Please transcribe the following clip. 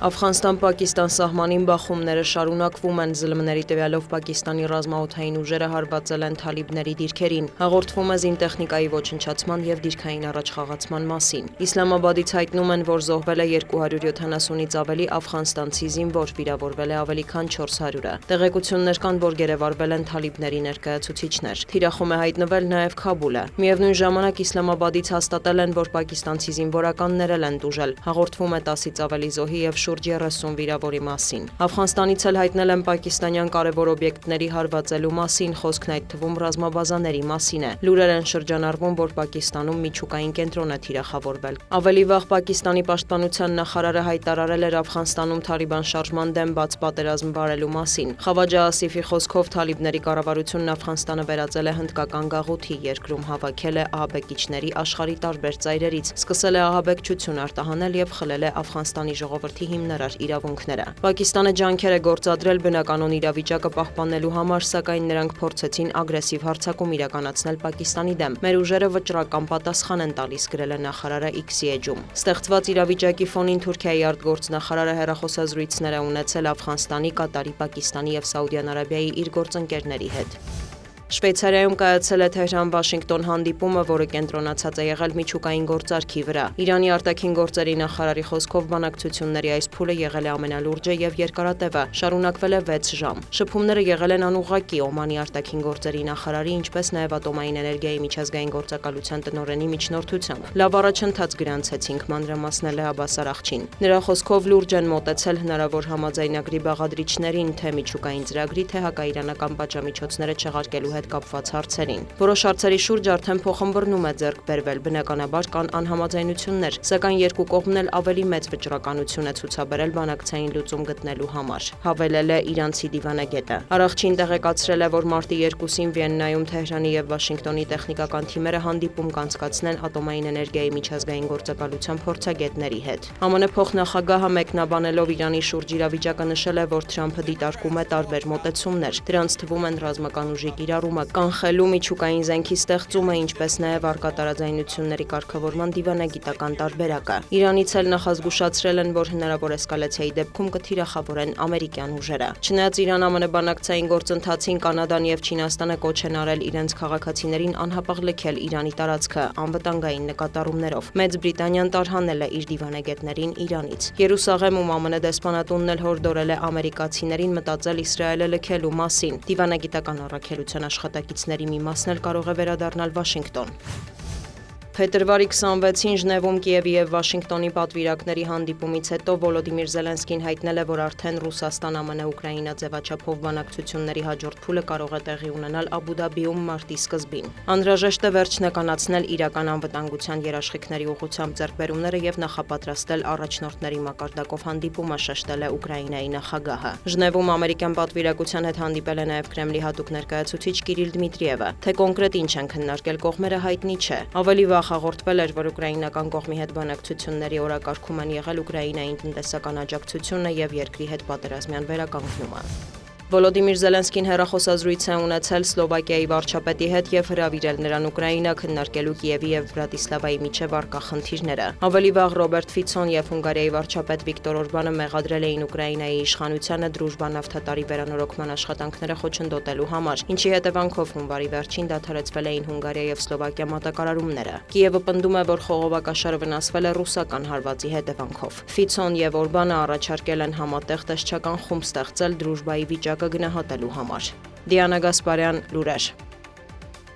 Աֆղանստան-Պակիստան սահմանին բախումները շարունակվում են, ԶԼՄ-ների տվյալով Պակիստանի ռազմաօդային ուժերը հարվածել են թալիբների դիրքերին, հաղորդվում է զինտեխնիկայի ոչնչացման և դիրքային առաջխաղացման մասին։ Իսլամաբադից հայտնում են, որ զոհվել է 270-ից ավելի աֆղանստանցի զինվոր, վիրավորվել է ավելի քան 400-ը։ Տեղեկություններ կան, որ գերեվարվել են թալիբների ներկայացուցիչներ։ Թիրախում է հայտնվել նաև Քաբուլը։ Միևնույն ժամանակ Իսլամաբադից հաստատել են, որ պակիստանցի զինվորականներ են տուժել, հաղորդվում է 10-ից ավելի զոհի և շուրջ 30 վիրավորի մասին։ Աֆղանստանից էլ հայտնել են պակիստանյան կարևոր օբյեկտների հարվածելու մասին, խոսքն այդ թվում ռազմաբազաների մասին է։ Լուրեր են շրջանառվում, որ Պակիստանում միջուկային կենտրոն է թիրախավորվել։ Ավելի վաղ Պակիստանի պաշտպանության նախարարը հայտարարել էր Աֆղանստանում Թալիբան շարժման դեմ բաց պատերազմ վարելու մասին։ Խավաջա Ասիֆի խոսքով թալիբների կառավարությունն Աֆղանստանը վերածել է հնդկական գաղութի, երկրում հավաքել է ահաբեկիչների աշխարհի տարբեր ծայրերից, սկսել է ահաբեկչություն արտահանել և խլել է Աֆղանստանի ժողովրդի հիմնարար իրավունքները։ Պակիստանը ջանքեր է գործադրել բնականոն իրավիճակը պահպանելու համար, սակայն նրանք փորձեցին ագրեսիվ հարձակում իրականացնել Պակիստանի դեմ։ Մեր ուժերը վճռական պատասխան են տալիս, գրել է նախարարը X-ի էջում։ Ստեղծված իրավիճակի ֆոնին Թուրքիայի արտգործնախարարը հեռախոսազրույցներ է ունեցել Աֆղանստանի, Կատարի, Պակիստանի և Սաուդյան Արաբիայի իր գործընկերների հետ։ Շվեյցարիայում կայացել է Թեհրան-Վաշինգտոն հանդիպումը, որը կենտրոնացած է եղել միջուկային գործարքի վրա։ Իրանի արտաքին գործերի նախարարի խոսքով բանակցությունների այս փուլը եղել է ամենալուրջը և երկարատևը, շարունակվել է 6 ժամ։ Շփումները եղել են անուղղակի Օմանի արտաքին գործերի նախարարի, ինչպես նաև ատոմային էներգիայի միջազգային գործակալության տնօրենի միջնորդությամբ։ Լավ առաջընթաց գրանցեցինք, մանրամասնել է Աբբաս Արաղչին։ Նրա խոսքով լուրջ են մոտեցել հնարավոր համաձայնագրի բաղադրիչներին, թե միջուկային ծրագրի, թե հակաիրանական պատժամիջոցները չեղարկելու հետ կապված հարցերին։ Որոշ հարցերի շուրջ արդեն փոխըմբռնում է ձեռք բերվել, բնականաբար կան անհամաձայնություններ, սակայն երկու կողմն էլ ավելի մեծ վճռականություն է ցուցաբերել բանակցային լուծում գտնելու համար, հավելել է իրանցի դիվանագետը։ Արաղչին տեղեկացրել է, որ մարտի 2-ին Վիեննայում Թեհրանի և Վաշինգտոնի տեխնիկական թիմերը հանդիպում կանցկացնեն ատոմային էներգիայի միջազգային գործակալության փորձագետների հետ։ ԱՄՆ փոխնախագահը մեկնաբանելով Իրանի շուրջ իրավիճակը նշել է, որ Թրամփը դիտարկում է տարբեր մոտեցումներ, դրանց թվում են ռազմական ուժի կիրառումը, կանխելու միջուկային զենքի ստեղծումը, ինչպես նաև առկա տարաձայնությունների կարգավորման դիվանագիտական տարբերակը։ Իրանից էլ նախազգուշացրել են, որ հնարավոր էսկալացիայի դեպքում կթիրախավորեն ամերիկյան ուժերը։ Չնայած Իրան-ԱՄՆ բանակցային գործընթացին Կանադան և Չինաստանը կոչ են արել իրենց քաղաքացիներին անհապաղ լքել Իրանի տարածքը անվտանգային նկատառումներով։ Մեծ Բրիտանիան տարհանել է իր դիվանագետներին Իրանից։ Երուսաղեմում ԱՄՆ դեսպանատունն էլ հորդորել է ամերիկացիներին մտածել Իսրայելը լքելու մասին։ Դիվանագիտական առաքելության աշխատակիցների մի մասն էլ կարող է վերադառնալ Վաշինգտոն։ Փետրվարի 26-ին Ժնևում Կիևի և Վաշինգտոնի պատվիրակների հանդիպումից հետո Վոլոդիմիր Զելենսկին հայտնել է, որ արդեն Ռուսաստան-ԱՄՆ-Ուկրաինա ձևաչափով բանակցությունների հաջորդ փուլը կարող է տեղի ունենալ Աբու Դաբիում մարտի սկզբին։ Անհրաժեշտ է վերջնականացնել իրական անվտանգության երաշխիքների ուղղությամբ ձեռքբերումները և նախապատրաստել առաջնորդների մակարդակով հանդիպումը, շեշտել է Ուկրաինայի նախագահը։ Ժնևում ամերիկյան պատվիրակության հետ հանդիպել է նաև Կրեմլի հատուկ ներկայացուցիչ Կիրիլ Դմիտրիևը։ Թե կոնկրետ ինչ են քննարկել կողմերը, հայտնի չէ։ Ավելի վաղ հաղորդվել էր, որ ուկրաինական կողմի հետ բանակցությունների օրակարգում են եղել Ուկրաինային տնտեսական աջակցությունը և երկրի հետ պատերազմյան վերականգնումը։ Վոլոդիմիր Զելենսկին հեռախոսազրույց է ունեցել Սլովակիայի վարչապետի հետ և հրավիրել նրան Ուկրաինա քննարկելու Կիևի և Բրատիսլավայի միջև առկա խնդիրները։ Ավելի վաղ Ռոբերտ Ֆիցոն և Հունգարիայի վարչապետ Վիկտոր Օրբանը մեղադրել էին Ուկրաինայի իշխանությանը Դրուժբա նավթատարի վերանորոգման աշխատանքները խոչընդոտելու համար, ինչի հետևանքով հունվարի վերջին դադարեցվել էին Հունգարիա և Սլովակիա մատակարարումները։ Կիևը պնդում է, որ խողովակաշարը վնասվել է ռուսական հարվածի հետևանքով։ Ֆիցոն և Օրբանը առաջարկել են համատեղ տեսչական խումբ ստեղծել Դրուժբայի վիճակը գնահատելու համար։ Դիանա Գասպարյան, լուրեր։